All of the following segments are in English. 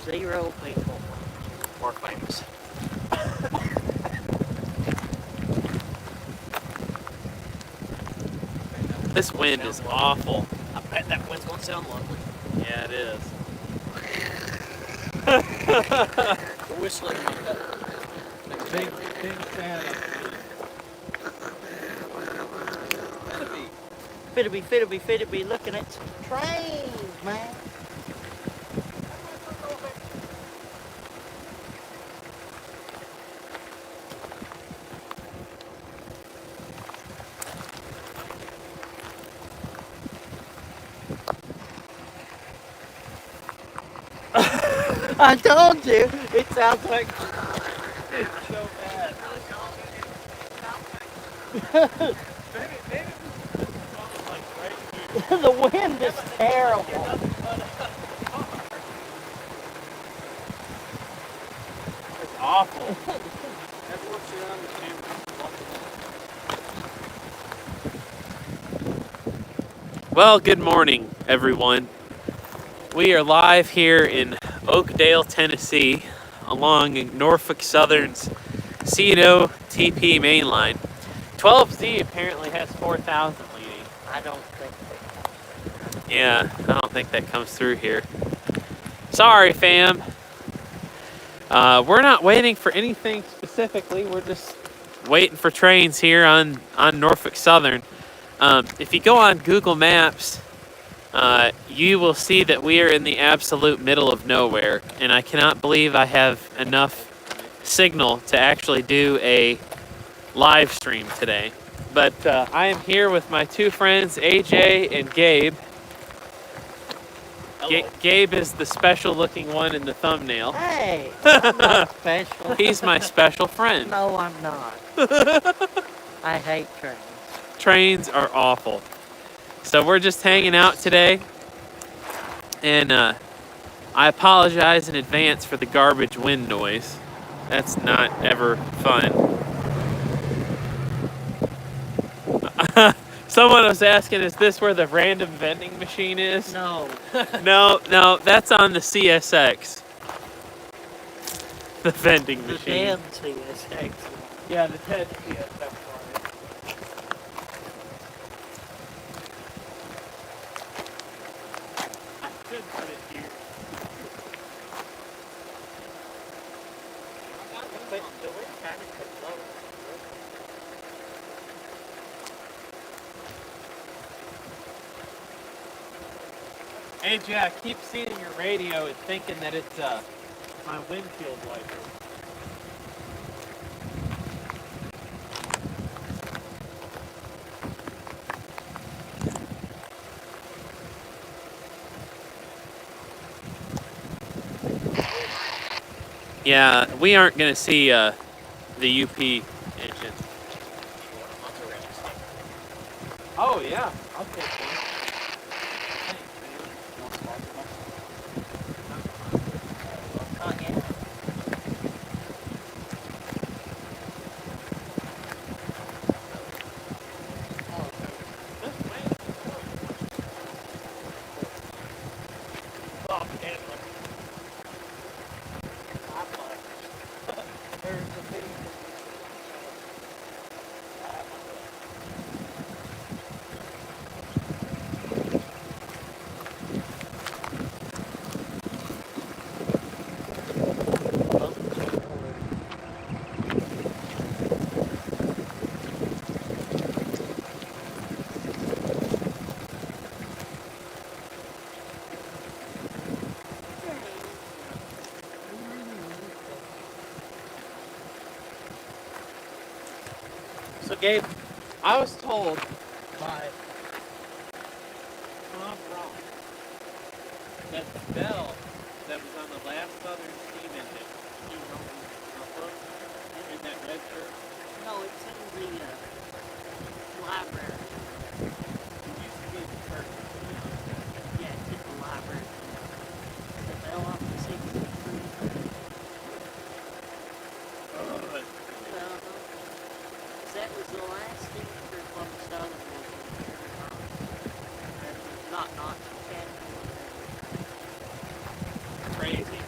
0 people. More famous. This wind is awful. I bet that wind's gonna sound lovely. Yeah, it is. Whistling like that. Big fan of Fitty-be, looking at some trains, man. I told you, it sounds like It's so bad. Maybe this smells like right here. the wind is terrible. It's awful. Well, good morning, everyone. We are live here in Oakdale, Tennessee, along Norfolk Southern's C&O TP main line. 12Z apparently has 4,000 leading. I don't think they Yeah, I don't think that comes through here. Sorry, fam. We're not waiting for anything specifically. We're just waiting for trains here on Norfolk Southern. If you go on Google Maps, you will see that we are in the absolute middle of nowhere, and I cannot believe I have enough signal to actually do a live stream today. But I am here with my two friends, AJ and Gabe. Gabe is the special-looking one in the thumbnail. Hey, I'm not special. He's my special friend. No, I'm not. I hate trains. Trains are awful. So we're just hanging out today, and I apologize in advance for the garbage wind noise. That's not ever fun. Someone was asking, is this where the random vending machine is? No. No, that's on the CSX. The vending The machine. damn CSX. Yeah, the dead CSX one. I should put it here. The wind kind of could blow. AJ, I keep seeing your radio and thinking that it's my windshield wiper. Yeah, we aren't going to see the UP engine. Oh, yeah. I'll take one. Oh, yeah. So, Gabe, I was told by Tom Brown that the bell that was on the last Southern steam engine, you know, in that red shirt, No, it's in the library. it used to be in the church. Yeah, it's in the library. The bell off the 63. That was the last thing for Norfolk Southern was not Chattanooga. Crazy.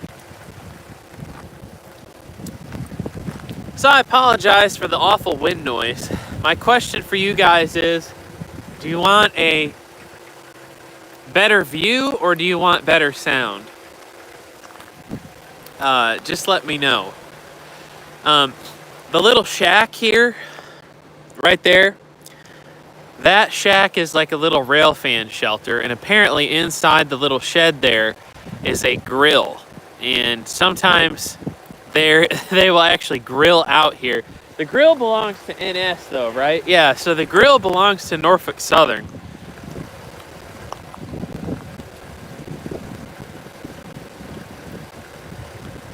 So I apologize for the awful wind noise. My question for you guys is, do you want a better view or do you want better sound? Just let me know. The little shack here, right there, that shack is like a little rail fan shelter, and apparently inside the little shed there is a grill. And sometimes they will actually grill out here. The grill belongs to NS though, right? Yeah, so the grill belongs to Norfolk Southern.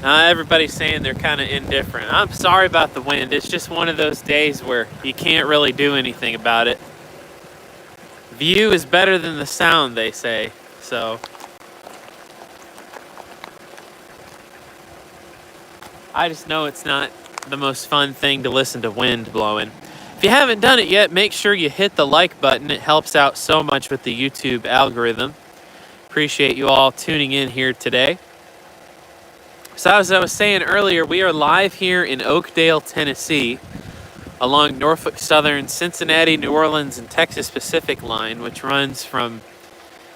Everybody's saying they're kind of indifferent. I'm sorry about the wind. It's just one of those days where you can't really do anything about it. View is better than the sound, they say. So I just know it's not the most fun thing to listen to wind blowing. If you haven't done it yet, make sure you hit the like button. It helps out so much with the YouTube algorithm. Appreciate you all tuning in here today. So as I was saying earlier, we are live here in Oakdale, Tennessee, along Norfolk Southern, Cincinnati, New Orleans, and Texas Pacific line, which runs from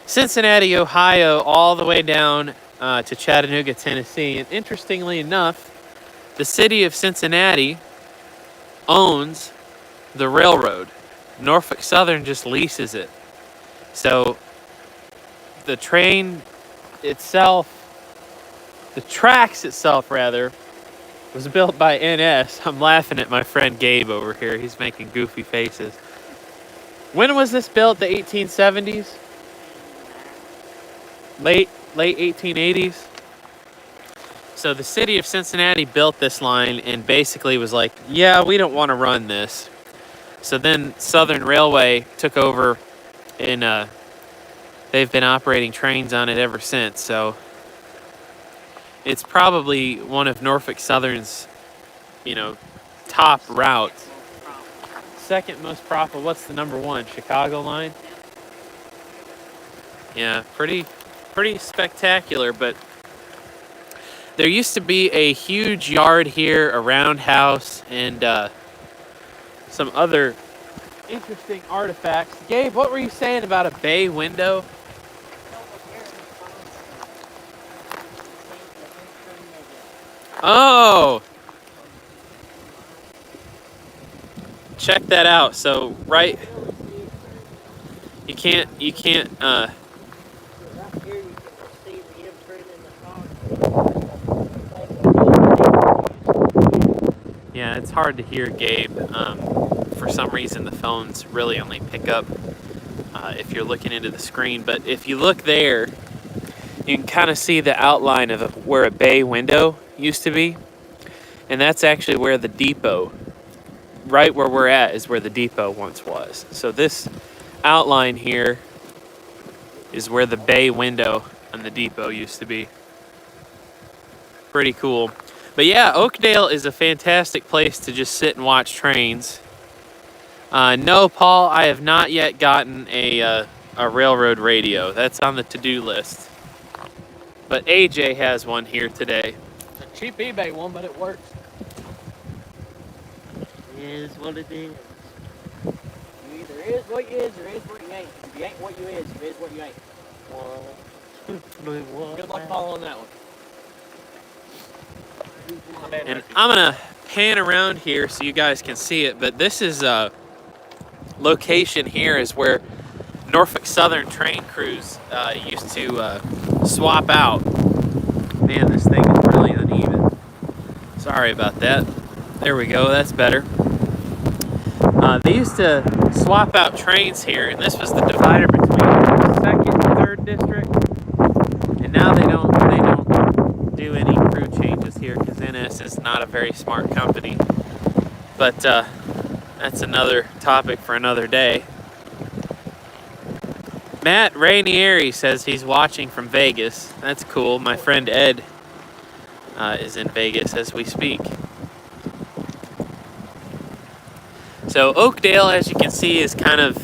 Cincinnati, Ohio, all the way down to Chattanooga, Tennessee. And interestingly enough, the city of Cincinnati owns the railroad. Norfolk Southern just leases it. So the train itself, the tracks itself rather, was built by NS. I'm laughing at my friend Gabe over here. He's making goofy faces. When was this built? The 1870s? Late 1880s? So the city of Cincinnati built this line and basically was like, yeah, we don't want to run this. So then Southern Railway took over, and they've been operating trains on it ever since. So it's probably one of Norfolk Southern's, top routes. Second most profitable. What's the number one? Chicago line? Yeah, pretty spectacular. But there used to be a huge yard here, a roundhouse, and some other interesting artifacts. Gabe, what were you saying about a bay window? Oh, check that out. So right, you can't yeah, it's hard to hear Gabe. For some reason the phones really only pick up if you're looking into the screen, but if you look there, you can kind of see the outline of where a bay window used to be, and that's actually where the depot, right where we're at, is where the depot once was. So this outline here is where the bay window on the depot used to be. Pretty cool. But yeah, Oakdale is a fantastic place to just sit and watch trains. No, Paul, I have not yet gotten a railroad radio. That's on the to-do list. But AJ has one here today. It's a cheap eBay one, but it works. It is what it is. You either is what you is or is what you ain't. If you ain't what you is what you ain't. Good luck following that one. And I'm gonna pan around here so you guys can see it, but this is location here is where Norfolk Southern train crews used to swap out. Man, this thing is really uneven. Sorry about that. There we go, that's better. They used to swap out trains here, and this was the divider between 2nd and 3rd district. And now they don't do any crew changes here because NS is not a very smart company. But that's another topic for another day. Matt Rainieri says he's watching from Vegas. That's cool. My friend Ed is in Vegas as we speak. So Oakdale, as you can see, is kind of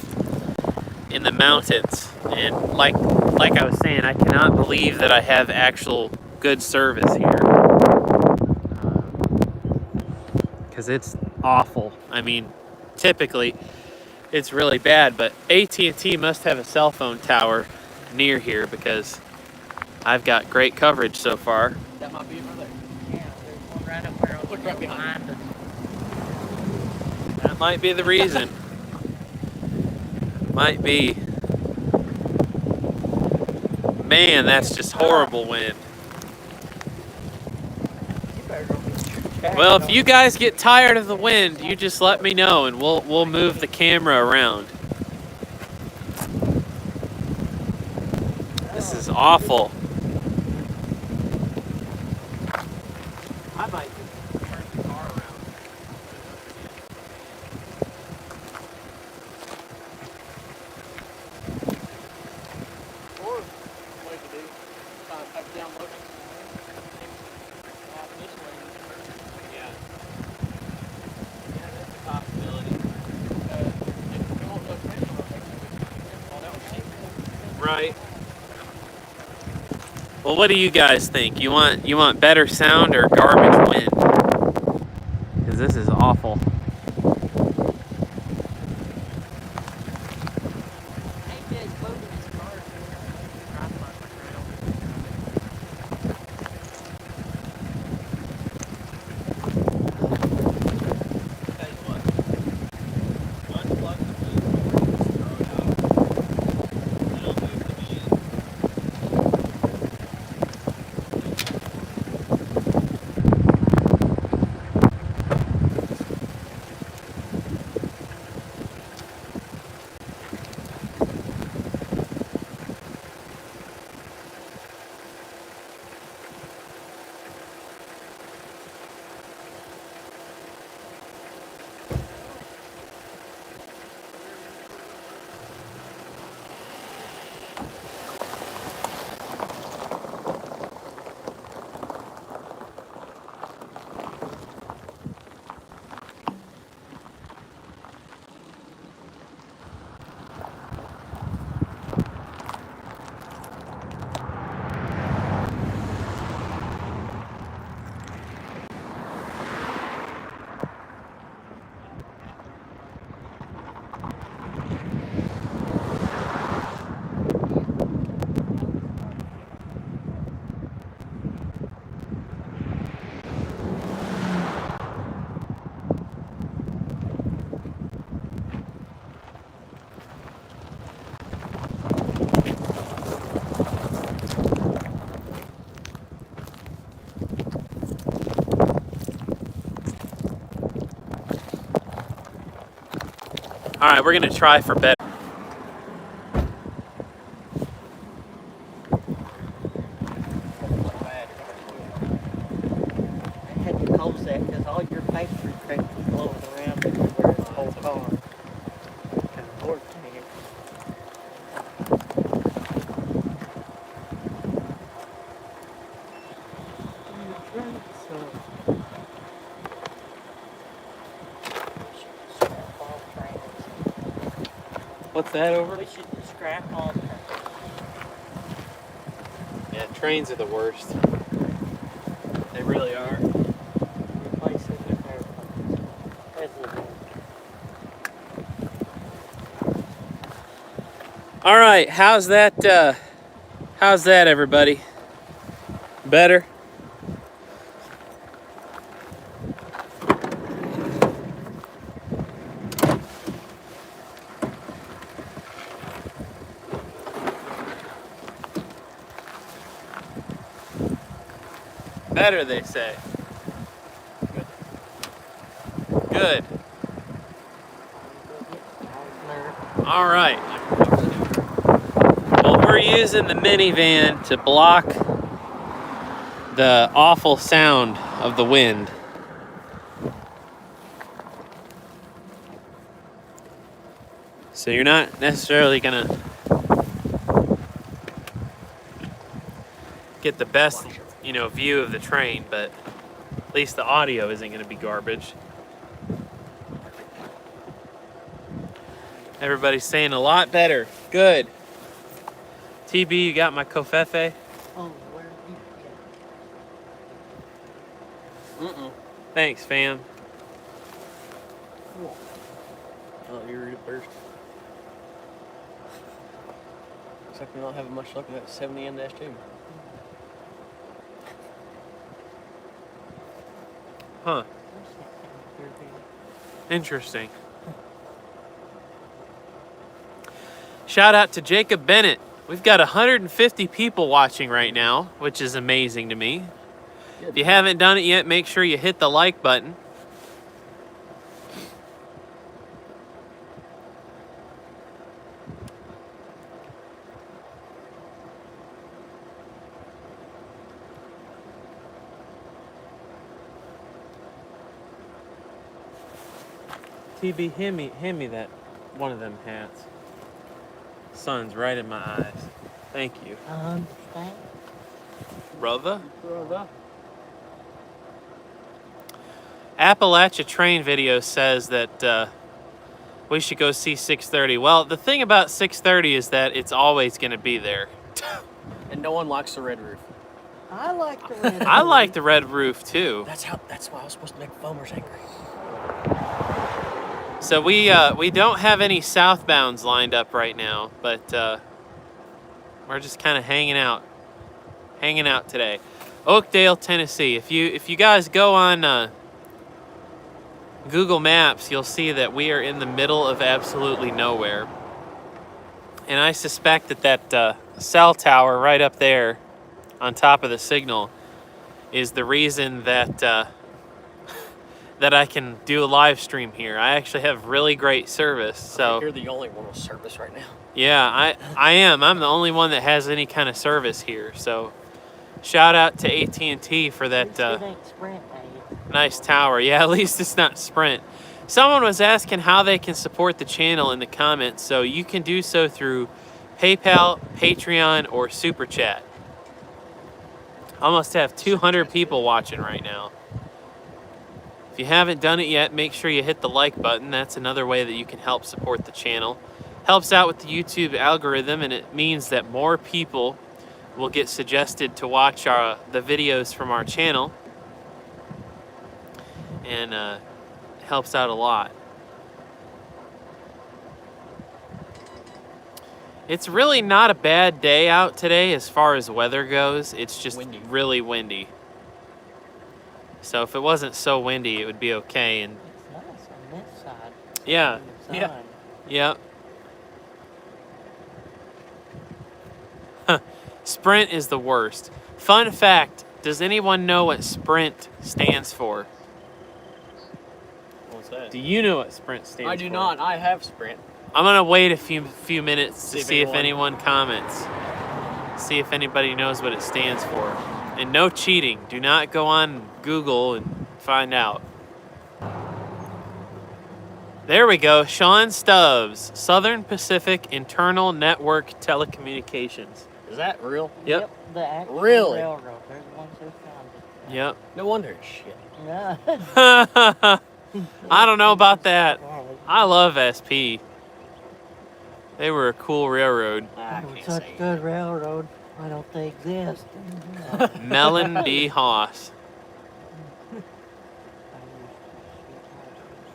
in the mountains. And like I was saying, I cannot believe that I have actual good service here. because it's awful. I mean, typically it's really bad, but AT&T must have a cell phone tower near here because I've got great coverage so far. That might be over there. Yeah, there's one right up there. Look right behind us. That might be the reason. Might be. Man, that's just horrible wind. Well, if you guys get tired of the wind, you just let me know and we'll move the camera around. This is awful. I might just turn the car around. Or what you do, try to cut down looking. This way. Yeah. Yeah, that's a possibility. If you won't look this way, well, that was safe. Right. Well, what do you guys think? You want better sound or garbage wind? Because this is awful. All right, we're gonna try for better. Had to close that because all your pastry crap was blowing around everywhere in the whole car. And the Lord dang it. What's that over? We should scrap all the Yeah, trains are the worst. They really are. replace it with airplanes. That's the All right, how's that? How's that, everybody? Better? Better, they say. Good. All right. Well, we're using the minivan to block the awful sound of the wind. So you're not necessarily gonna get the best, view of the train, but at least the audio isn't gonna be garbage. Everybody's saying a lot better. Good. TB, you got my covfefe? Oh, where are you? Thanks, fam. Oh, you read it first. Looks like we're not having much luck with that 70N-2. Huh. Interesting. Shout out to Jacob Bennett. We've got 150 people watching right now, which is amazing to me. Good. If you haven't done it yet, make sure you hit the like button. TB, hand me that one of them hats. Sun's right in my eyes. Thank you. Thank Brother? Brother. Appalachia Train video says that we should go see 630. Well, the thing about 630 is that it's always going to be there. And no one likes the red roof. I like the red. I like the red roof too. That's why I was supposed to make foamers angry. So we don't have any southbounds lined up right now, but we're just kind of hanging out today. Oakdale, Tennessee. If you guys go on Google Maps, you'll see that we are in the middle of absolutely nowhere. And I suspect that cell tower right up there on top of the signal is the reason that that I can do a live stream here. I actually have really great service. So You're the only one with service right now. yeah, I am. I'm the only one that has any kind of service here. So shout out to AT&T for that It ain't Sprint, nice tower. Yeah, at least it's not Sprint. Someone was asking how they can support the channel in the comments, so you can do so through PayPal, Patreon, or Super Chat. Almost have 200 people watching right now. If you haven't done it yet, make sure you hit the like button. That's another way that you can help support the channel. Helps out with the YouTube algorithm, and it means that more people will get suggested to watch the videos from our channel. And helps out a lot. It's really not a bad day out today as far as weather goes. It's just really windy. So if it wasn't so windy, it would be okay. And It's nice on this side. yeah, Yeah. yep. Sprint is the worst. Fun fact, does anyone know what Sprint stands for? What's that? Do you know what Sprint stands for? I do not. I have Sprint. I'm gonna wait a few minutes to see if anyone- anyone comments. See if anybody knows what it stands for. And no cheating. Do not go on Google and find out. There we go. Sean Stubbs, Southern Pacific Internal Network Telecommunications. Is that real? Yep. The actual Really? railroad. They're the ones who found it. Yep. No wonder it's shit. Yeah. I don't know about that. I love SP. They were a cool railroad. I They were can't such say. good railroad. Why don't they exist? Melon D. Haas.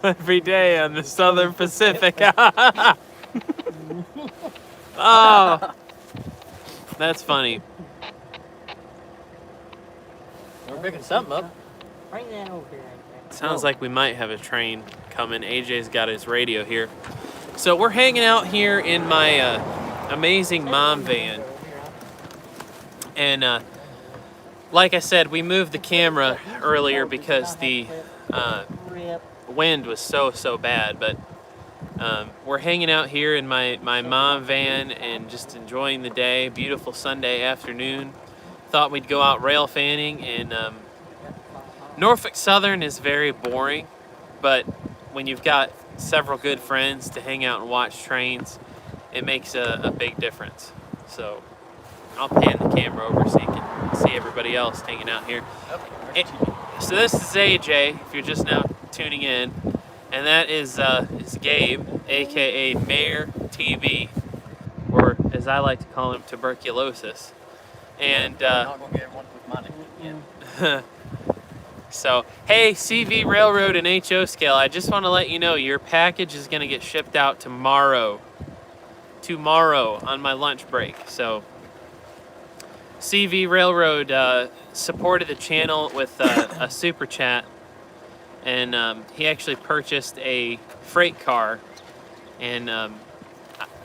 Every day on the Southern Pacific. Oh, that's funny. We're picking something up. Bring that over here. Sounds like we might have a train coming. AJ's got his radio here. So we're hanging out here in my amazing mom van. And like I said, we moved the camera earlier because the wind was so bad. But we're hanging out here in my mom van and just enjoying the day. Beautiful Sunday afternoon. Thought we'd go out rail fanning. And Norfolk Southern is very boring, but when you've got several good friends to hang out and watch trains, it makes a big difference. So I'll pan the camera over so you can see everybody else hanging out here. So this is AJ, if you're just now tuning in, and that is Gabe, aka Mayor TB, or as I like to call him, tuberculosis. And I'm not gonna get one with my name. So, hey, CV Railroad and HO Scale, I just want to let you know your package is going to get shipped out tomorrow. Tomorrow on my lunch break. So, CV Railroad supported the channel with a super chat, and he actually purchased a freight car. And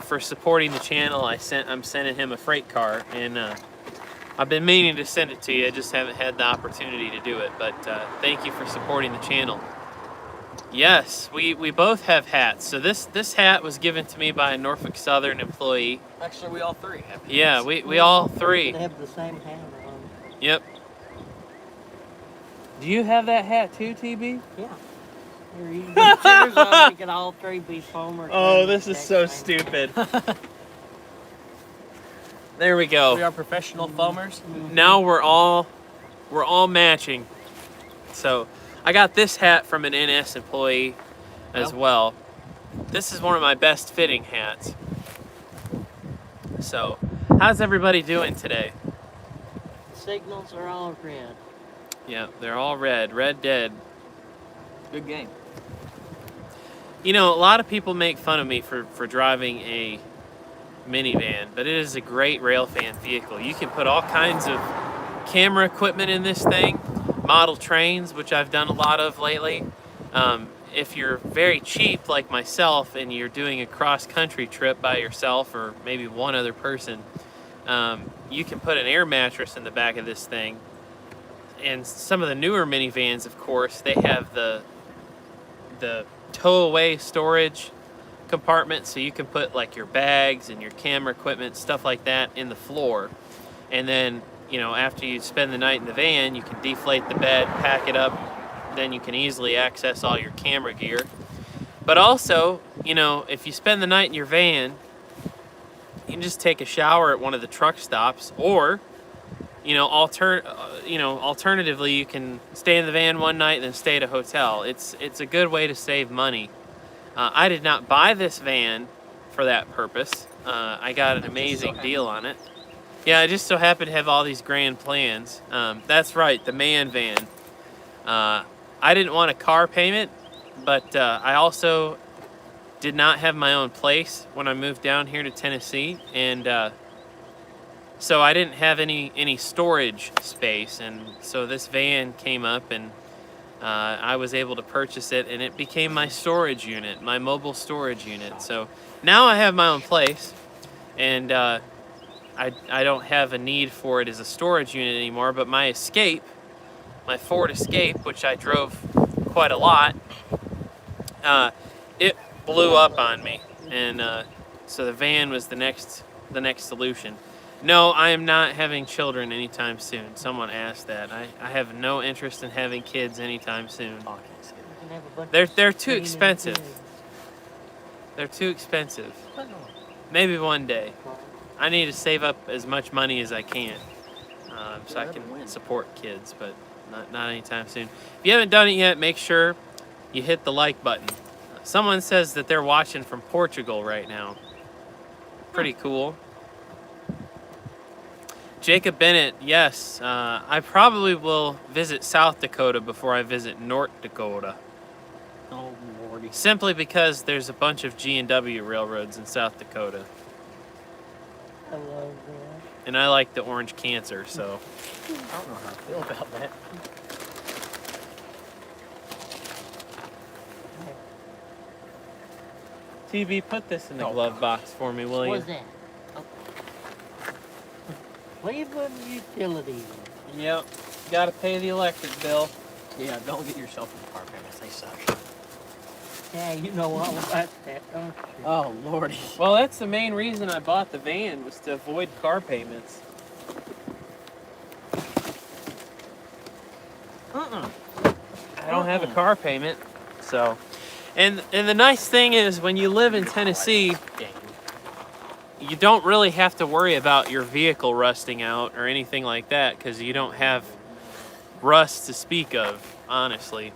for supporting the channel, I'm sending him a freight car, and I've been meaning to send it to you. I just haven't had the opportunity to do it. But thank you for supporting the channel. Yes, we both have hats. So this hat was given to me by a Norfolk Southern employee. Actually, we all three have hats. Yeah, we all three. They have the same hat on. Yep. Do you have that hat too, TB? Yeah. Here, you can choose one. We can all three be foamers. Oh, this is so stupid. There we go. We are professional foamers. Now we're all matching. So I got this hat from an NS employee as well. This is one of my best fitting hats. So how's everybody doing today? Signals are all red. Yeah, they're all red. Red dead. Good game. You know, a lot of people make fun of me for driving a minivan, but it is a great railfan vehicle. You can put all kinds of camera equipment in this thing, model trains, which I've done a lot of lately. If you're very cheap like myself and you're doing a cross-country trip by yourself or maybe one other person, you can put an air mattress in the back of this thing. And some of the newer minivans, of course, they have the tow-away storage compartment, so you can put like your bags and your camera equipment, stuff like that, in the floor. And then, you know, after you spend the night in the van, you can deflate the bed, pack it up, then you can easily access all your camera gear. But also, you know, if you spend the night in your van, you can just take a shower at one of the truck stops, or alternatively, you can stay in the van one night and then stay at a hotel. It's a good way to save money. I did not buy this van for that purpose. I got an amazing deal on it. Yeah, I just so happened to have all these grand plans. That's right, the man van. I didn't want a car payment, but I also did not have my own place when I moved down here to Tennessee, and so I didn't have any storage space, and so this van came up, and I was able to purchase it, and it became my storage unit, my mobile storage unit. So now I have my own place, and I don't have a need for it as a storage unit anymore, but my Escape, my Ford Escape, which I drove quite a lot, it blew up on me, and so the van was the next solution. No, I am not having children anytime soon. Someone asked that. I have no interest in having kids anytime soon. They're too expensive. They're too expensive. Maybe one day. I need to save up as much money as I can so I can support kids, but not anytime soon. If you haven't done it yet, make sure you hit the like button. Someone says that they're watching from Portugal right now. Pretty cool. Jacob Bennett, yes, I probably will visit South Dakota before I visit North Dakota. Oh, Lordy. Simply because there's a bunch of G&W railroads in South Dakota. I love that. And I like the orange cancer, so. I don't know how I feel about that. TV, put this in the glove box for me, will you? What's that? Cleveland Utilities. Yep. Gotta pay the electric bill. Yeah, don't get yourself in car payments. They suck. Yeah, you know all about that, don't you? Oh, Lordy. Well, that's the main reason I bought the van, was to avoid car payments. I don't have a car payment, so. And the nice thing is, when you live in Tennessee, you don't really have to worry about your vehicle rusting out or anything like that, because you don't have rust to speak of, honestly.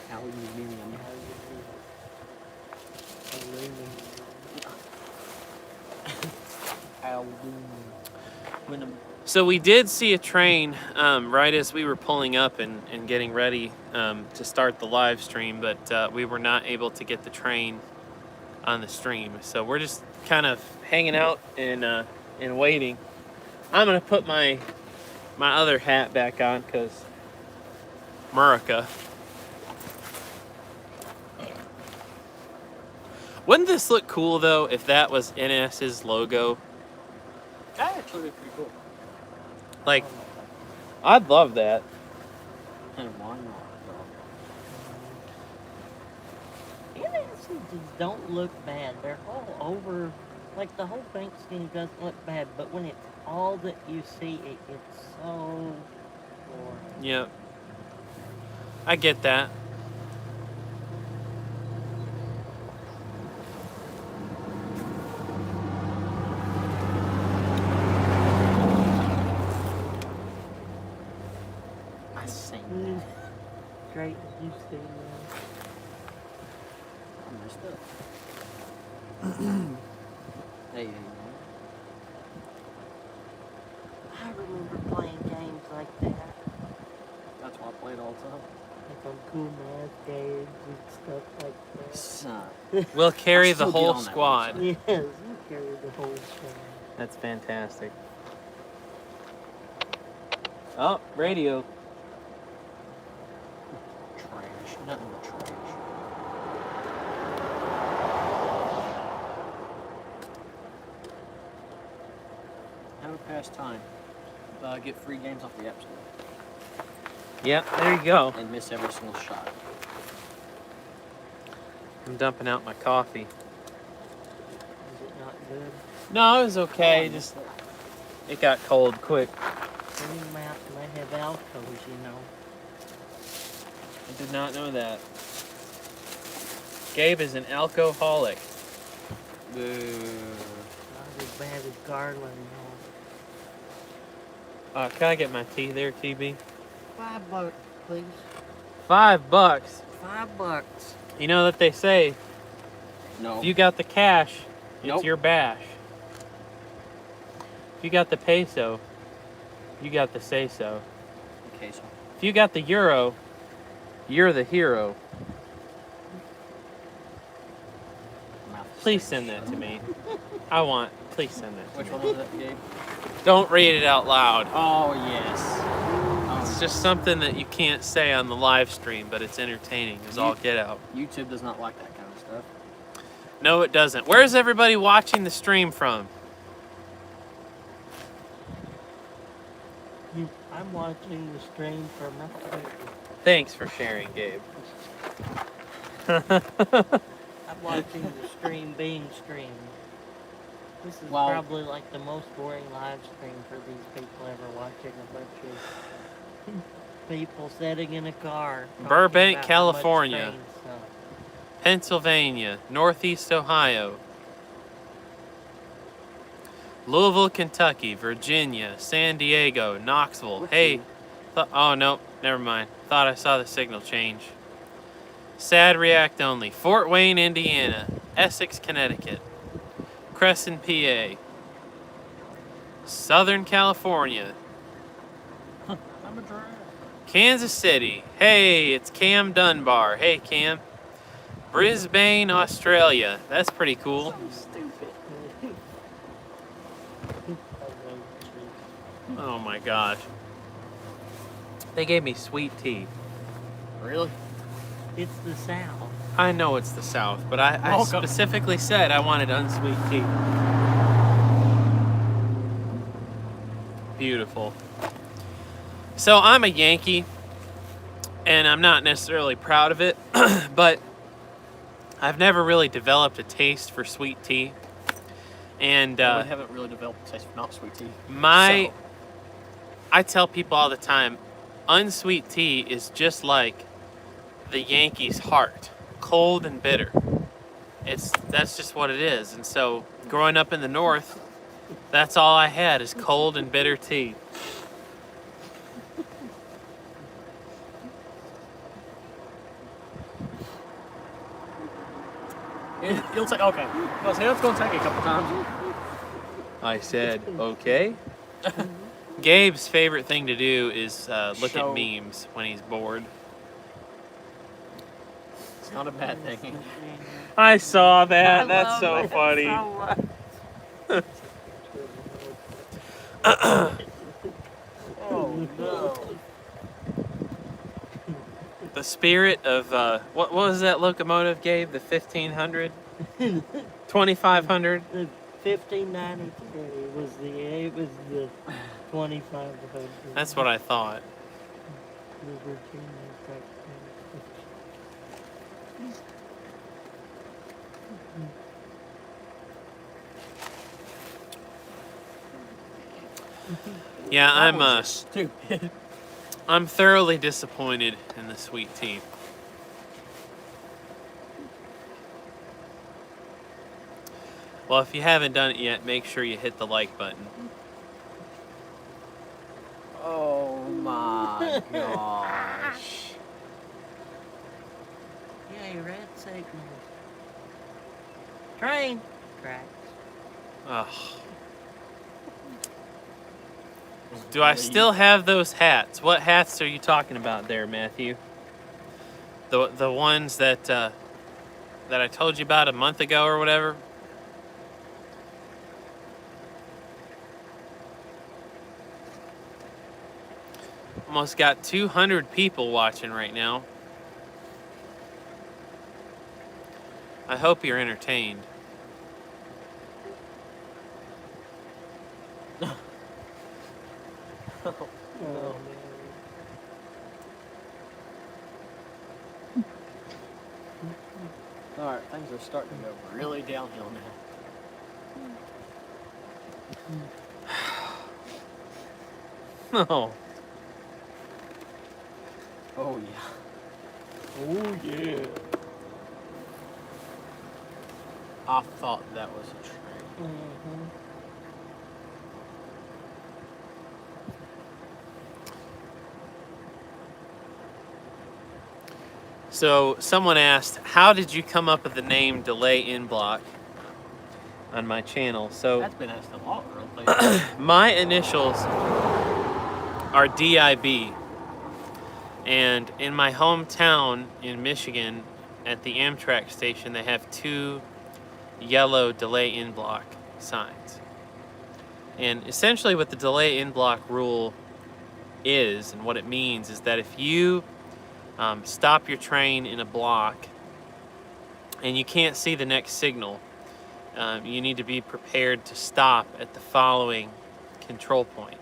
How you need them. How you need them. So we did see a train right as we were pulling up and getting ready to start the live stream, but we were not able to get the train on the stream. So we're just kind of hanging out and waiting. I'm gonna put my other hat back on because Murica. Wouldn't this look cool though if that was NS's logo? That actually look pretty cool. Like, I'd love that. And why not? NS's don't look bad. They're all over, like the whole paint scheme doesn't look bad, but when it's all that you see, it gets so boring. Yep. I get that. I seen that. Great, did you see I messed up. Hey, I remember playing games like that. that's why I play it all the time. Like on cool math games and stuff like that. Son. We'll carry I'll the still get whole on that squad. website. Yes, you carry the whole thing. That's fantastic. Oh, radio. Trash. Nothing but trash. Have a pastime. Get free games off the App Store. Yep, there you go. And miss every single shot. I'm dumping out my coffee. Is it not good? No, it was okay. Just it got cold quick. Green map may have alcohols, you know. I did not know that. Gabe is an alcoholic. Boo. Not as bad as Garland, no. Can I get my tea there, TB? $5, please. $5. $5. You know that they say No. if you got the cash, it's Nope. your bash. If you got the peso, you got the say-so. Okay, so. If you got the euro, you're the hero. Please send that to me. Please send that to Which me. one was that, Gabe? Don't read it out loud. Oh, yes. It's just something that you can't say on the live stream, but it's entertaining as all get out. YouTube does not like that kind of stuff. No, it doesn't. Where's everybody watching the stream from? I'm watching the stream from my computer. Thanks for sharing, Gabe. I'm watching the stream being streamed. This is Wow. probably like the most boring live stream for these people ever watching a bunch of people sitting in a car. talking Burbank, about how much California. trains suck. Pennsylvania, Northeast Ohio, Louisville, Kentucky, Virginia, San Diego, Knoxville. Hey, oh no, never mind. Thought I saw the signal change. Sad react only. Fort Wayne, Indiana, Essex, Connecticut, Crescent, PA, Southern California, I'm a drag. Kansas City. Hey, it's Cam Dunbar. Hey, Cam. Brisbane, Australia. That's pretty cool. Stupid. Oh my gosh. They gave me sweet tea. Really? It's the South. I know it's the South, but I specifically said I wanted unsweet tea. Beautiful. So I'm a Yankee, and I'm not necessarily proud of it, but I've never really developed a taste for sweet tea. And We haven't really developed a taste for not sweet tea. I tell people all the time, unsweet tea is just like the Yankees' heart, cold and bitter. That's just what it is. And so, growing up in the North, that's all I had is cold and bitter tea. It'll take, okay. Well, so it's going to take a couple times. I said, okay. Gabe's favorite thing to do is look Show- at memes when he's bored. It's not a bad thing. I saw that. I That's love so it funny. so much. Oh no. The spirit of what was that locomotive, Gabe? The 1500, 2500. The 1593 was the 2500. That's what I thought. The Virginia Tech. Yeah, That was just stupid. I'm thoroughly disappointed in the sweet tea. Well, if you haven't done it yet, make sure you hit the like button. Oh my gosh. Yay, red signal. Train tracks. Ugh. Do I still have those hats? What hats are you talking about there, Matthew? The ones that that I told you about a month ago or whatever? Almost got 200 people watching right now. I hope you're entertained. Oh, Oh, no. Alright, things are starting to go really downhill now. Oh. Oh yeah. Oh yeah. I thought that was a train. Mm-hmm. So someone asked, how did you come up with the name Delay in Block on my channel? So That's been asked a lot, really. my initials are DIB. And in my hometown in Michigan, at the Amtrak station, they have 2 yellow delay in block signs. And essentially what the delay in block rule is, and what it means, is that if you stop your train in a block and you can't see the next signal, you need to be prepared to stop at the following control point.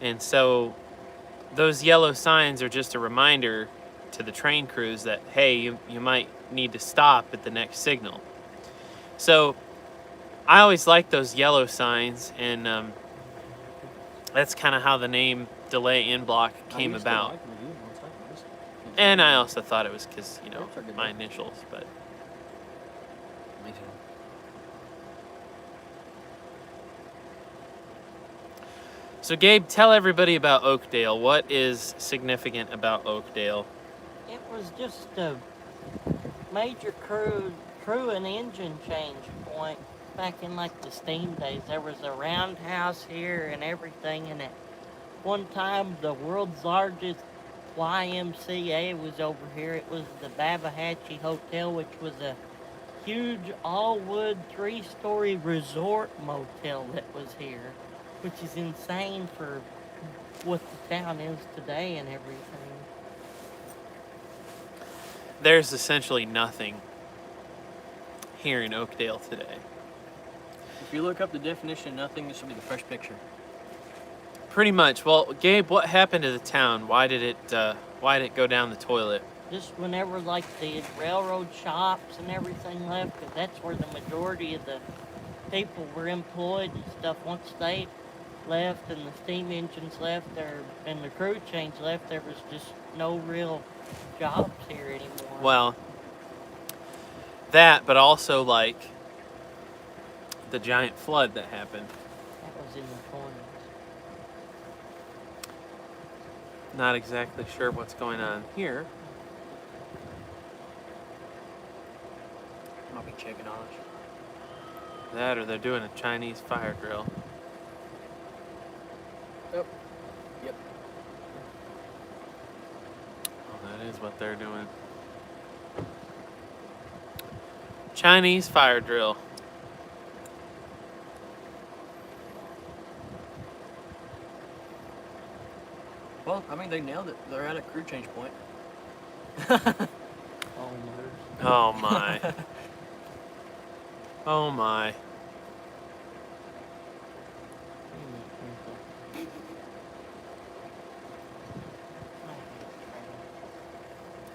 And so those yellow signs are just a reminder to the train crews that, hey, you might need to stop at the next signal. So I always like those yellow signs, and that's kind of how the name Delay in Block came about. And I also thought it was because, you know, my initials, but... So Gabe, tell everybody about Oakdale. What is significant about Oakdale? It was just a major crew and engine change point back in like the steam days. There was a roundhouse here and everything, and at one time the world's largest YMCA was over here. It was the Babahatchee Hotel, which was a huge all-wood 3-story resort motel that was here, which is insane for what the town is today and everything. There's essentially nothing here in Oakdale today. If you look up the definition of nothing, this will be the first picture. Pretty much. Well, Gabe, what happened to the town? Why did it go down the toilet? Just whenever like the railroad shops and everything left, 'cause that's where the majority of the people were employed and stuff. Once they left and the steam engines left there and the crew change left, there was just no real jobs here anymore. Well, that, but also like the giant flood that happened. That was in the 20s. Not exactly sure what's going on here. I'll be checking on it. That or they're doing a Chinese fire drill. Oh, yep. Oh, that is what they're doing. Chinese fire drill. Well, I mean, they nailed it. They're at a crew change point. Almost. Oh my. Oh my.